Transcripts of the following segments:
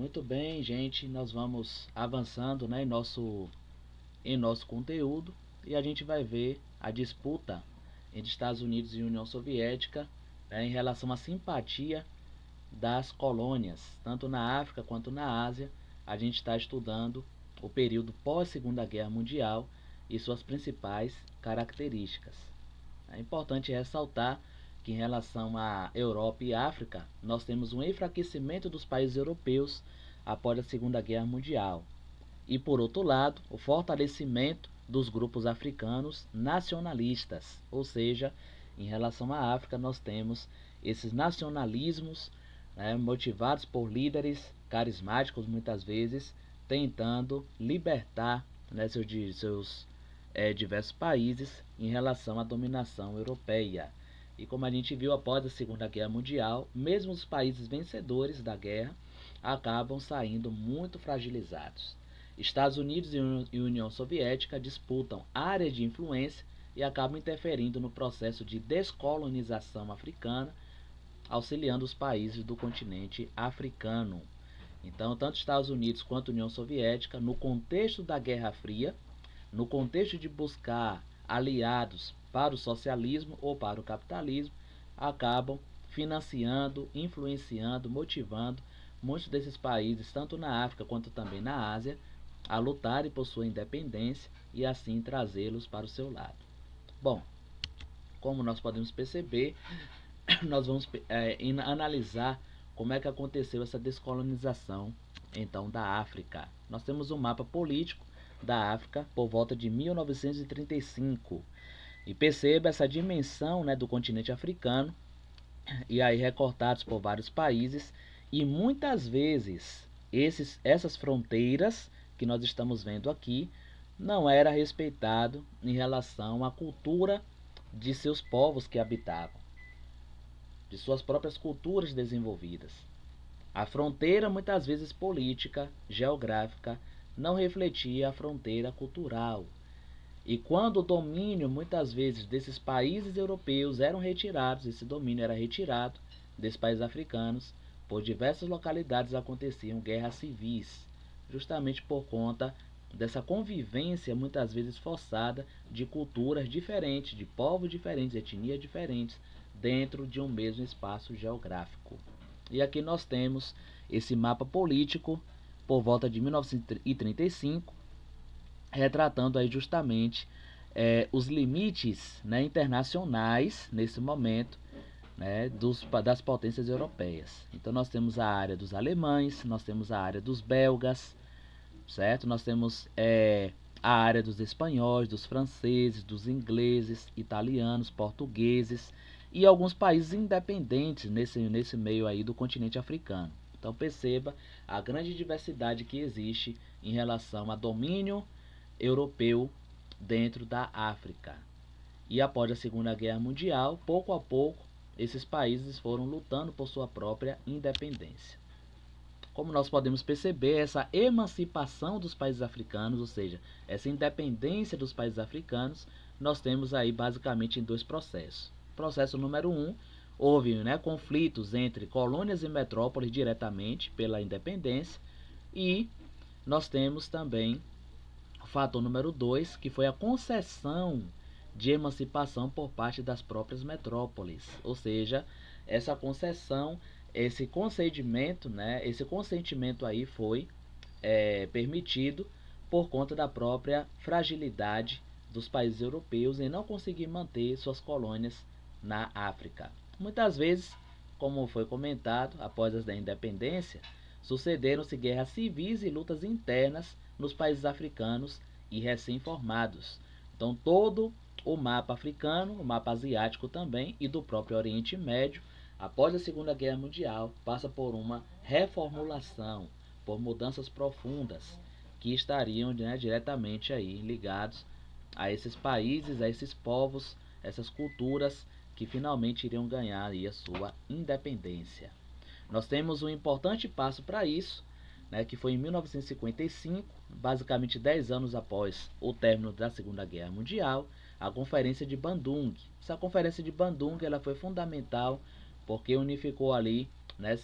Muito bem, gente, nós vamos avançando, né, em nosso conteúdo e a gente vai ver a disputa entre Estados Unidos e União Soviética, né, em relação à simpatia das colônias, tanto na África quanto na Ásia. A gente está estudando o período pós-Segunda Guerra Mundial e suas principais características. É importante ressaltar que, em relação à Europa e África, nós temos um enfraquecimento dos países europeus após a Segunda Guerra Mundial, e, por outro lado, o fortalecimento dos grupos africanos nacionalistas, ou seja, em relação à África, nós temos esses nacionalismos, né, motivados por líderes carismáticos, muitas vezes, tentando libertar, né, seus diversos países em relação à dominação europeia. E como a gente viu após a Segunda Guerra Mundial, mesmo os países vencedores da guerra acabam saindo muito fragilizados. Estados Unidos e União Soviética disputam áreas de influência e acabam interferindo no processo de descolonização africana, auxiliando os países do continente africano. Então, tanto Estados Unidos quanto União Soviética, no contexto da Guerra Fria, no contexto de buscar aliados para o socialismo ou para o capitalismo, acabam financiando, influenciando, motivando muitos desses países, tanto na África quanto também na Ásia, a lutarem por sua independência e assim trazê-los para o seu lado. Bom, como nós podemos perceber, nós vamos analisar como é que aconteceu essa descolonização então da África. Nós temos um mapa político da África por volta de 1935 e perceba essa dimensão, né, do continente africano, e aí recortados por vários países, e muitas vezes essas fronteiras que nós estamos vendo aqui não era respeitado em relação à cultura de seus povos que habitavam, de suas próprias culturas desenvolvidas. A fronteira, muitas vezes política, geográfica, não refletia a fronteira cultural. E quando o domínio, muitas vezes, desses países europeus eram retirados, esse domínio era retirado desses países africanos, por diversas localidades aconteciam guerras civis, justamente por conta dessa convivência, muitas vezes forçada, de culturas diferentes, de povos diferentes, etnias diferentes, dentro de um mesmo espaço geográfico. E aqui nós temos esse mapa político por volta de 1935, retratando aí justamente os limites, né, internacionais nesse momento, né, das potências europeias. Então nós temos a área dos alemães, nós temos a área dos belgas, certo? Nós temos a área dos espanhóis, dos franceses, dos ingleses, italianos, portugueses e alguns países independentes nesse meio aí do continente africano. Então perceba a grande diversidade que existe em relação a domínio europeu dentro da África. E após a Segunda Guerra Mundial, pouco a pouco, esses países foram lutando por sua própria independência. Como nós podemos perceber, essa emancipação dos países africanos, ou seja, essa independência dos países africanos, nós temos aí basicamente em dois processos. Processo número 1, houve, né, conflitos entre colônias e metrópoles diretamente pela independência, e nós temos também o fator número 2, que foi a concessão de emancipação por parte das próprias metrópoles, ou seja, essa concessão, esse consentimento aí foi permitido por conta da própria fragilidade dos países europeus em não conseguir manter suas colônias na África. Muitas vezes, como foi comentado, após a independência, sucederam-se guerras civis e lutas internas nos países africanos e recém-formados. Então todo o mapa africano, o mapa asiático também e do próprio Oriente Médio, após a Segunda Guerra Mundial, passa por uma reformulação, por mudanças profundas que estariam, né, diretamente aí ligados a esses países, a esses povos, essas culturas que finalmente iriam ganhar aí a sua independência. Nós temos um importante passo para isso, né, que foi em 1955, basicamente 10 anos após o término da Segunda Guerra Mundial, a Conferência de Bandung. Essa Conferência de Bandung ela foi fundamental porque unificou ali, né,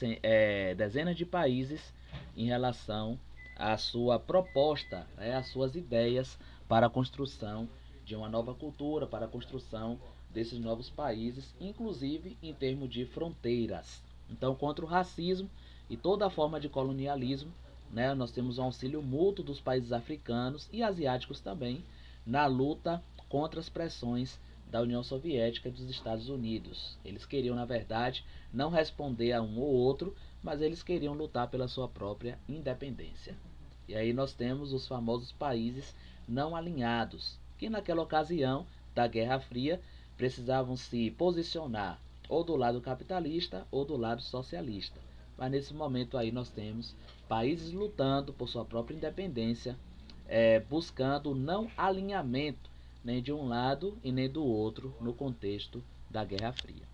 dezenas de países em relação à sua proposta, às suas ideias para a construção de uma nova cultura, para a construção desses novos países, inclusive em termos de fronteiras. Então, contra o racismo e toda forma de colonialismo, nós temos um auxílio mútuo dos países africanos e asiáticos também na luta contra as pressões da União Soviética e dos Estados Unidos. Eles queriam, na verdade, não responder a um ou outro, mas eles queriam lutar pela sua própria independência. E aí nós temos os famosos países não alinhados, que naquela ocasião da Guerra Fria precisavam se posicionar ou do lado capitalista ou do lado socialista. Mas nesse momento aí nós temos países lutando por sua própria independência, buscando não alinhamento nem de um lado e nem do outro no contexto da Guerra Fria.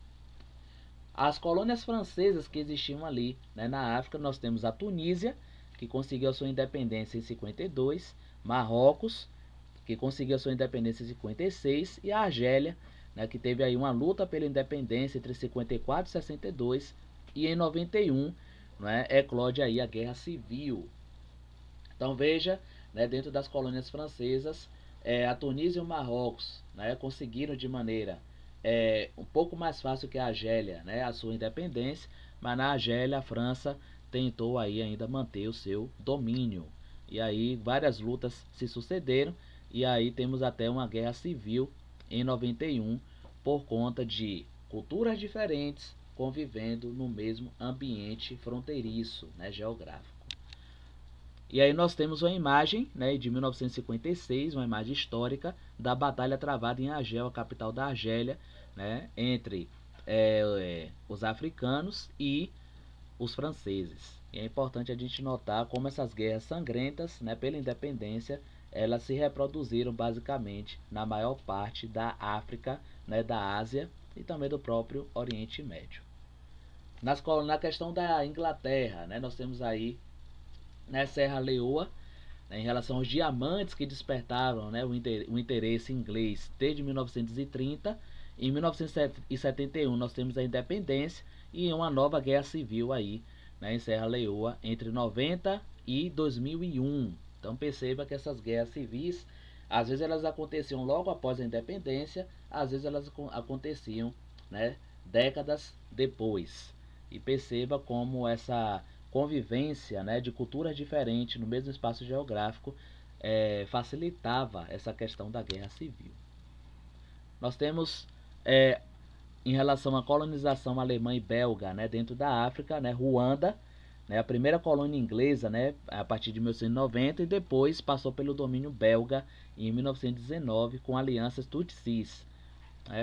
As colônias francesas que existiam ali, na África, nós temos a Tunísia, que conseguiu a sua independência em 52, Marrocos, que conseguiu a sua independência em 56, e a Argélia, que teve aí uma luta pela independência entre 54 e 62, e em 91 eclode aí a Guerra Civil. Então veja, dentro das colônias francesas, a Tunísia e o Marrocos conseguiram de maneira um pouco mais fácil que a Argélia a sua independência, mas na Argélia a França tentou aí ainda manter o seu domínio. E aí várias lutas se sucederam, e aí temos até uma guerra civil em 91 por conta de culturas diferentes convivendo no mesmo ambiente fronteiriço, geográfico. E aí nós temos uma imagem de 1956, uma imagem histórica da batalha travada em Argel, a capital da Argélia, entre os africanos e os franceses. E é importante a gente notar como essas guerras sangrentas pela independência, elas se reproduziram basicamente na maior parte da África, da Ásia e também do próprio Oriente Médio. Na questão da Inglaterra, nós temos aí Serra Leoa, em relação aos diamantes que despertaram o interesse inglês desde 1930. Em 1971 nós temos a independência e uma nova guerra civil aí em Serra Leoa entre 90 e 2001. Então perceba que essas guerras civis, às vezes elas aconteciam logo após a independência, às vezes elas aconteciam décadas depois. E perceba como essa convivência de culturas diferentes no mesmo espaço geográfico facilitava essa questão da guerra civil. Nós temos em relação à colonização alemã e belga dentro da África, Ruanda, a primeira colônia inglesa a partir de 1990, e depois passou pelo domínio belga em 1919 com alianças tutsis,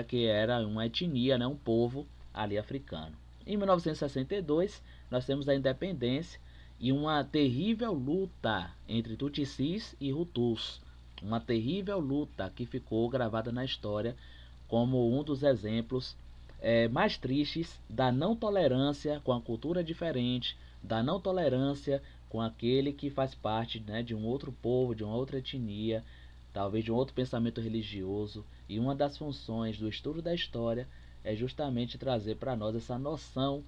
que era uma etnia, um povo ali africano. Em 1962 nós temos a independência e uma terrível luta entre tutsis e hutus, uma terrível luta que ficou gravada na história como um dos exemplos mais tristes da não tolerância com a cultura diferente, da não tolerância com aquele que faz parte de um outro povo, de uma outra etnia, talvez de um outro pensamento religioso. E uma das funções do estudo da história é justamente trazer para nós essa noção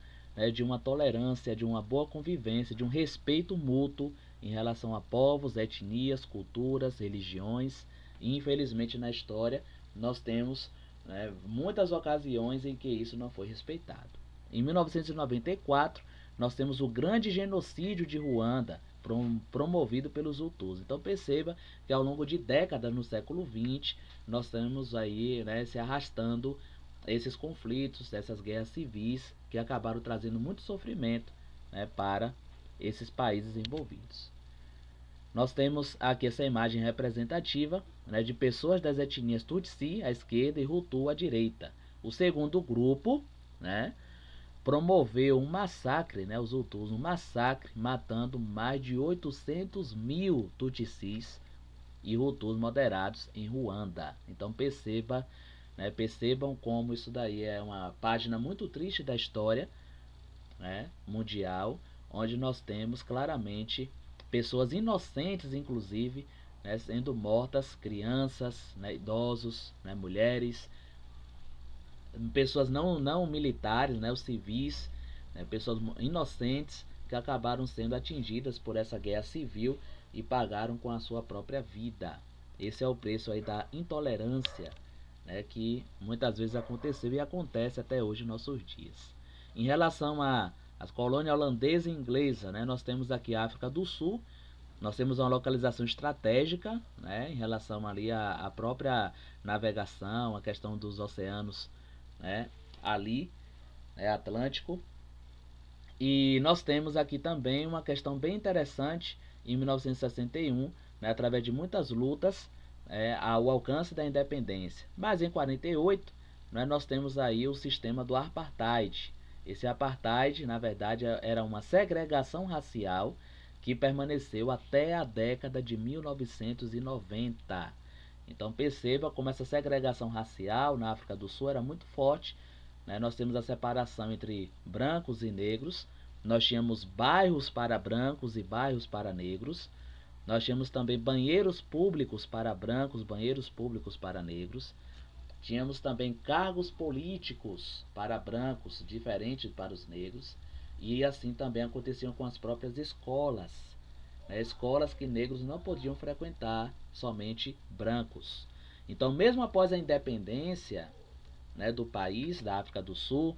de uma tolerância, de uma boa convivência, de um respeito mútuo em relação a povos, etnias, culturas, religiões. E infelizmente na história nós temos muitas ocasiões em que isso não foi respeitado. Em 1994 nós temos o grande genocídio de Ruanda, promovido pelos Hutus. Então perceba que ao longo de décadas no século XX nós temos aí se arrastando esses conflitos, essas guerras civis que acabaram trazendo muito sofrimento para esses países envolvidos. Nós temos aqui essa imagem representativa de pessoas das etnias Tutsi à esquerda e Hutu à direita. O segundo grupo promoveu um massacre, os Hutus, um massacre matando mais de 800 mil Tutsis e Hutus moderados em Ruanda. Então percebam como isso daí é uma página muito triste da história mundial, onde nós temos claramente pessoas inocentes, inclusive, sendo mortas, crianças, idosos, mulheres, pessoas não militares, os civis, pessoas inocentes que que acabaram sendo atingidas por essa guerra civil e pagaram com a sua própria vida. Esse é o preço aí da intolerância, né, que muitas vezes aconteceu e acontece até hoje em nossos dias. Em relação às colônias holandesa e inglesa, né, nós temos aqui a África do Sul. Nós temos uma localização estratégica, né, em relação ali à própria navegação, a questão dos oceanos, né, ali, né, Atlântico. E nós temos aqui também uma questão bem interessante em 1961, né, através de muitas lutas, ao alcance da independência. Mas em 48, né, nós temos aí o sistema do apartheid. Esse apartheid, na verdade, era uma segregação racial que permaneceu até a década de 1990. Então perceba como essa segregação racial na África do Sul era muito forte, né? Nós temos a separação entre brancos e negros, nós tínhamos bairros para brancos e bairros para negros, nós tínhamos também banheiros públicos para brancos, banheiros públicos para negros, tínhamos também cargos políticos para brancos, diferentes para os negros, e assim também aconteciam com as próprias escolas, né? Escolas que negros não podiam frequentar, somente brancos. Então, mesmo após a independência, né, do país, da África do Sul,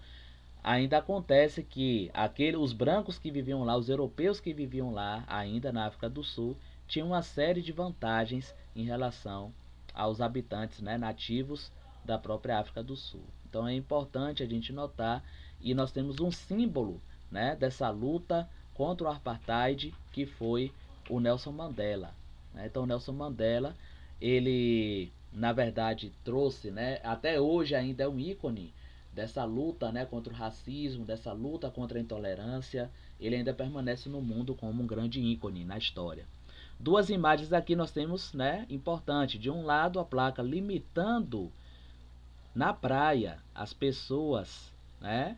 ainda acontece que os brancos que viviam lá, os europeus que viviam lá, ainda na África do Sul, tinham uma série de vantagens em relação aos habitantes, né, nativos da própria África do Sul. Então é importante a gente notar, e nós temos um símbolo, né, dessa luta contra o apartheid, que foi o Nelson Mandela, né? Então Nelson Mandela, ele na verdade trouxe, né, até hoje ainda é um ícone dessa luta, né, contra o racismo, dessa luta contra a intolerância. Ele ainda permanece no mundo como um grande ícone na história. Duas imagens aqui nós temos, né, importante. De um lado a placa limitando na praia as pessoas, né,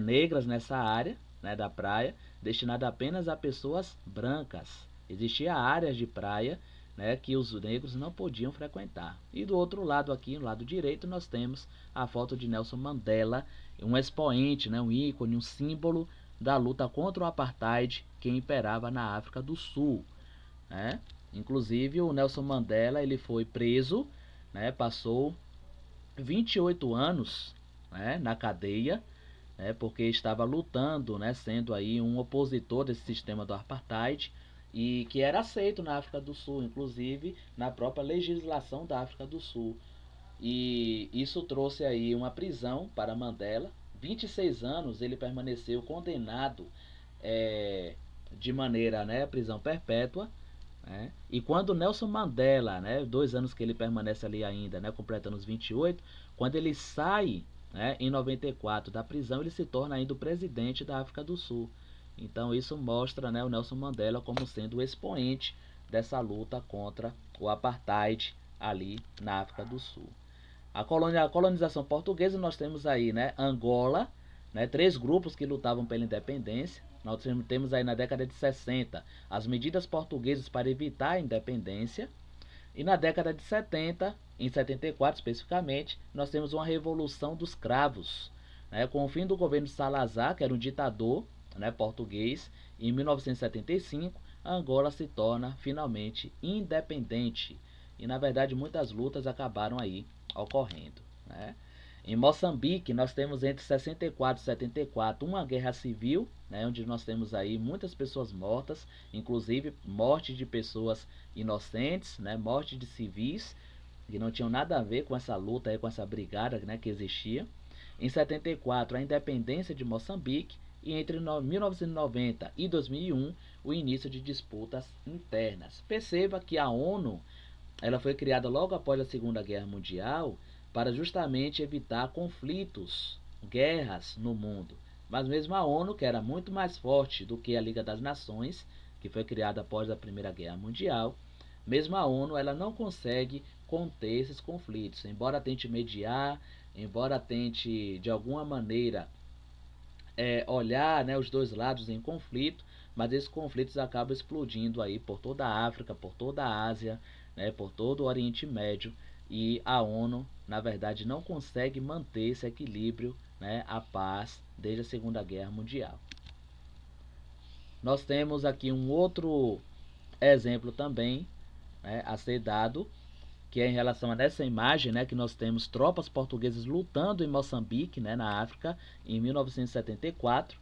negras nessa área, né, da praia, destinada apenas a pessoas brancas. Existia áreas de praia, né, que os negros não podiam frequentar. E do outro lado aqui, no lado direito, nós temos a foto de Nelson Mandela, um expoente, né, um ícone, um símbolo da luta contra o apartheid que imperava na África do Sul, né? Inclusive o Nelson Mandela, ele foi preso, né, passou 28 anos, né, na cadeia, né, porque estava lutando, né, sendo aí um opositor desse sistema do apartheid, e que era aceito na África do Sul, inclusive na própria legislação da África do Sul. E isso trouxe aí uma prisão para Mandela. 26 anos ele permaneceu condenado, de maneira, né, prisão perpétua, né? E quando Nelson Mandela, né, 2 anos que ele permanece ali ainda, né, completando os 28, quando ele sai, né, em 94 da prisão, ele se torna ainda o presidente da África do Sul. Então isso mostra, né, o Nelson Mandela como sendo o expoente dessa luta contra o apartheid ali na África do Sul. A colonização portuguesa, nós temos aí, né, Angola, né, 3 grupos que lutavam pela independência. Nós temos aí na década de 60 as medidas portuguesas para evitar a independência. E na década de 70, em 74 especificamente, nós temos uma revolução dos cravos, né, com o fim do governo de Salazar, que era um ditador, né, português. Em 1975, Angola se torna finalmente independente. E na verdade muitas lutas acabaram aí ocorrendo, né? Em Moçambique, nós temos entre 64 e 74 uma guerra civil, né, onde nós temos aí muitas pessoas mortas, inclusive morte de pessoas inocentes, né, morte de civis que não tinham nada a ver com essa luta aí, com essa brigada, né, que existia. Em 74, a independência de Moçambique, e entre 1990 e 2001, o início de disputas internas. Perceba que a ONU, ela foi criada logo após a Segunda Guerra Mundial para justamente evitar conflitos, guerras no mundo. Mas mesmo a ONU, que era muito mais forte do que a Liga das Nações, que foi criada após a Primeira Guerra Mundial, mesmo a ONU, ela não consegue conter esses conflitos. Embora tente mediar, embora tente de alguma maneira olhar, né, os dois lados em conflito, mas esses conflitos acabam explodindo aí por toda a África, por toda a Ásia, né, por todo o Oriente Médio, e a ONU, na verdade, não consegue manter esse equilíbrio, né, a paz desde a Segunda Guerra Mundial. Nós temos aqui um outro exemplo também, né, a ser dado, que é em relação a essa imagem, né, que nós temos tropas portuguesas lutando em Moçambique, né, na África, em 1974,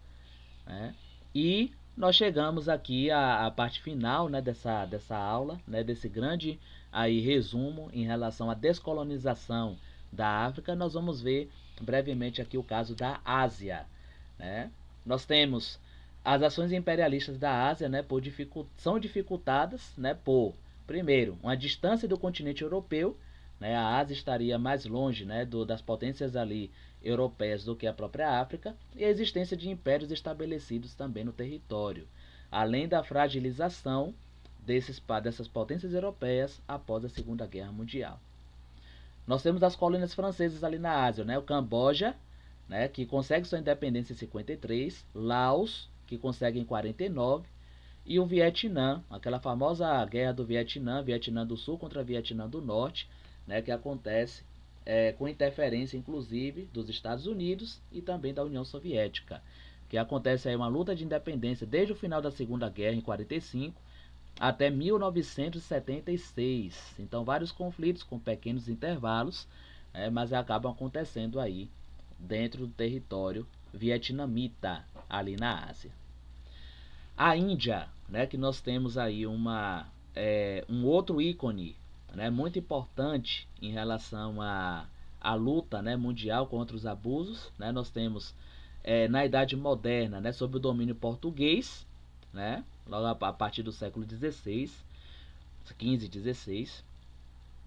né, e nós chegamos aqui à parte final, né, dessa aula, né, desse grande aí resumo em relação à descolonização da África. Nós vamos ver brevemente aqui o caso da Ásia, né. Nós temos as ações imperialistas da Ásia, né, são dificultadas, né, por, primeiro, uma distância do continente europeu, né, a Ásia estaria mais longe, né, das potências ali europeias do que a própria África, e a existência de impérios estabelecidos também no território, além da fragilização dessas potências europeias após a Segunda Guerra Mundial. Nós temos as colônias francesas ali na Ásia, né, o Camboja, né, que consegue sua independência em 53, Laos, que consegue em 49, e o Vietnã, aquela famosa guerra do Vietnã, Vietnã do Sul contra Vietnã do Norte, né, que acontece com interferência inclusive dos Estados Unidos e também da União Soviética, que acontece aí uma luta de independência desde o final da Segunda Guerra em 45 até 1976. Então vários conflitos com pequenos intervalos, mas acabam acontecendo aí dentro do território vietnamita ali na Ásia. A Índia, né, que nós temos aí um outro ícone, né, muito importante em relação à luta, né, mundial contra os abusos, né, nós temos na Idade Moderna, né, sob o domínio português, né, logo a partir do século XVI, 15, 16.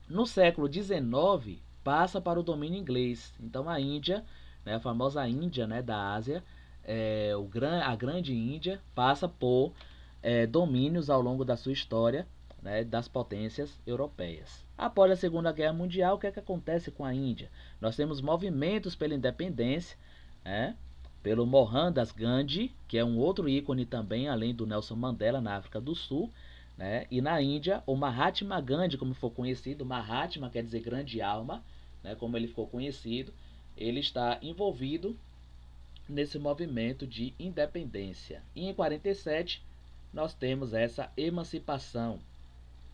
No século XIX passa para o domínio inglês. Então a Índia, né, a famosa Índia, né, da Ásia, a grande Índia passa por domínios ao longo da sua história, né, das potências europeias. Após a Segunda Guerra Mundial, o que é que acontece com a Índia? Nós temos movimentos pela independência, né, pelo Mohandas Gandhi, que é um outro ícone também, além do Nelson Mandela na África do Sul, né? E na Índia, o Mahatma Gandhi, como ficou conhecido, Mahatma quer dizer grande alma, né? Como ele ficou conhecido, ele está envolvido nesse movimento de independência. E em 47 nós temos essa emancipação,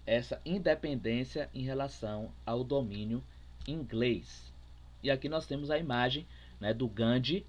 essa independência em relação ao domínio inglês. E aqui nós temos a imagem, né, do Gandhi,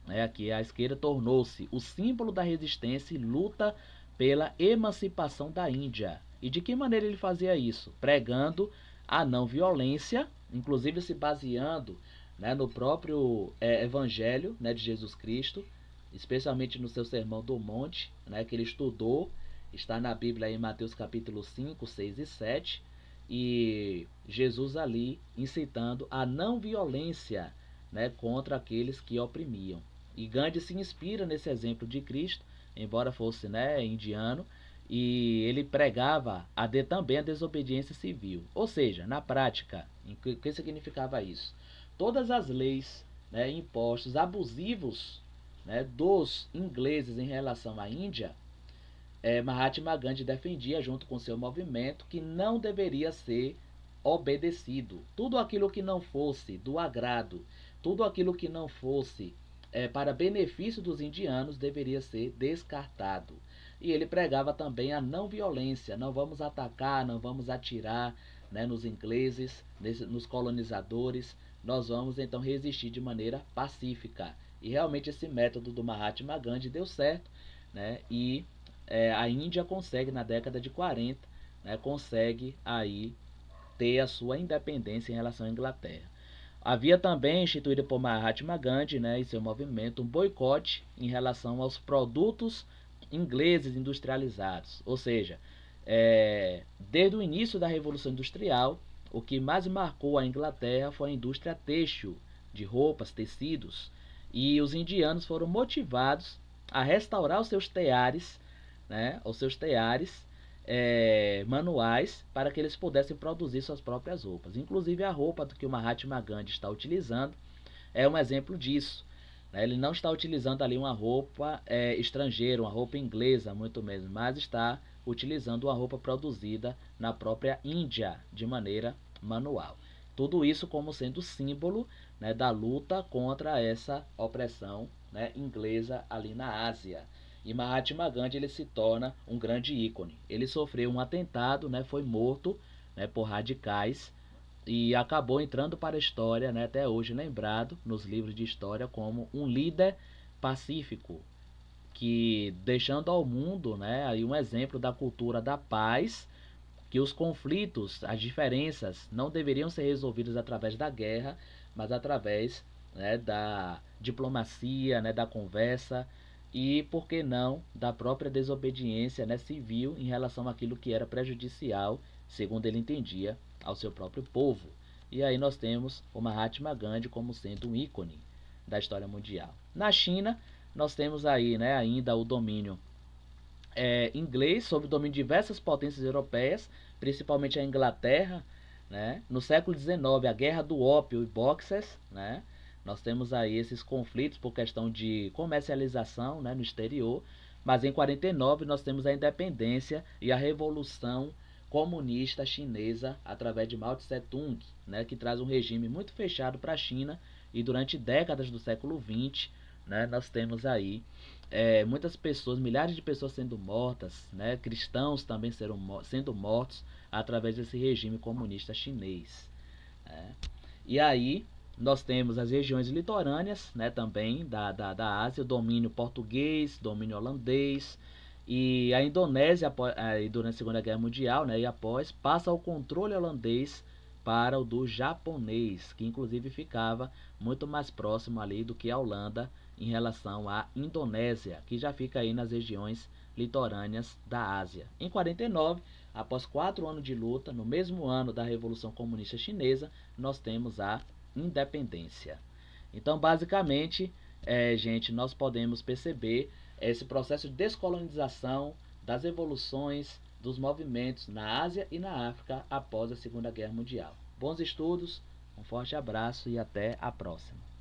né, aqui à esquerda, tornou-se o símbolo da resistência e luta pela emancipação da Índia. E de que maneira ele fazia isso? Pregando a não violência, inclusive se baseando, né, no próprio Evangelho, né, de Jesus Cristo, especialmente no seu Sermão do Monte, né, que ele estudou, está na Bíblia em Mateus capítulo 5, 6 e 7, e Jesus ali incitando a não violência, né, contra aqueles que oprimiam. E Gandhi se inspira nesse exemplo de Cristo, embora fosse, né, indiano, e ele pregava também a desobediência civil. Ou seja, na prática, o que significava isso? Todas as leis, né, impostos abusivos, né, dos ingleses em relação à Índia, Mahatma Gandhi defendia junto com seu movimento que não deveria ser obedecido. Tudo aquilo que não fosse do agrado, tudo aquilo que não fosse para benefício dos indianos deveria ser descartado. E ele pregava também a não violência, não vamos atacar, não vamos atirar, né, nos ingleses, nos colonizadores, nós vamos então resistir de maneira pacífica. E realmente esse método do Mahatma Gandhi deu certo, né, e a Índia consegue na década de 40, né, consegue aí ter a sua independência em relação à Inglaterra. Havia também instituído por Mahatma Gandhi, né, e seu movimento um boicote em relação aos produtos ingleses industrializados. Ou seja, desde o início da Revolução Industrial, o que mais marcou a Inglaterra foi a indústria têxtil, de roupas, tecidos, e os indianos foram motivados a restaurar os seus teares, né, os seus teares manuais para que eles pudessem produzir suas próprias roupas. Inclusive a roupa que o Mahatma Gandhi está utilizando é um exemplo disso. Né? Ele não está utilizando ali uma roupa estrangeira, uma roupa inglesa, muito mesmo, mas está utilizando uma roupa produzida na própria Índia de maneira manual. Tudo isso como sendo símbolo, né, da luta contra essa opressão, né, inglesa ali na Ásia. e Mahatma Gandhi ele se torna um grande ícone. Ele sofreu um atentado, né, foi morto, né, por radicais e acabou entrando para a história, né, até hoje lembrado nos livros de história como um líder pacífico, que deixando ao mundo, né, aí um exemplo da cultura da paz, que os conflitos, as diferenças não deveriam ser resolvidas através da guerra, mas através, né, da diplomacia, né, da conversa e, por que não, da própria desobediência, né, civil em relação àquilo que era prejudicial, segundo ele entendia, ao seu próprio povo. E aí nós temos o Mahatma Gandhi como sendo um ícone da história mundial. Na China, nós temos aí, né, ainda o domínio inglês sob o domínio de diversas potências europeias, principalmente a Inglaterra, né? No século XIX, a Guerra do Ópio e Boxers, né? Nós temos aí esses conflitos por questão de comercialização, né, no exterior, mas em 49 nós temos a independência e a revolução comunista chinesa através de Mao Tse Tung, né, que traz um regime muito fechado para a China, e durante décadas do século XX, né, nós temos aí muitas pessoas, milhares de pessoas sendo mortas, né, cristãos também sendo mortos através desse regime comunista chinês. Né. E aí nós temos as regiões litorâneas, né, também da Ásia, domínio português, domínio holandês, e a Indonésia, durante a Segunda Guerra Mundial, né, e após, passa o controle holandês para o do japonês, que inclusive ficava muito mais próximo ali do que a Holanda em relação à Indonésia, que já fica aí nas regiões litorâneas da Ásia. Em 49, após 4 anos de luta, no mesmo ano da Revolução Comunista Chinesa, nós temos a independência. Então, basicamente, gente, nós podemos perceber esse processo de descolonização das evoluções dos movimentos na Ásia e na África após a Segunda Guerra Mundial. Bons estudos, um forte abraço e até a próxima.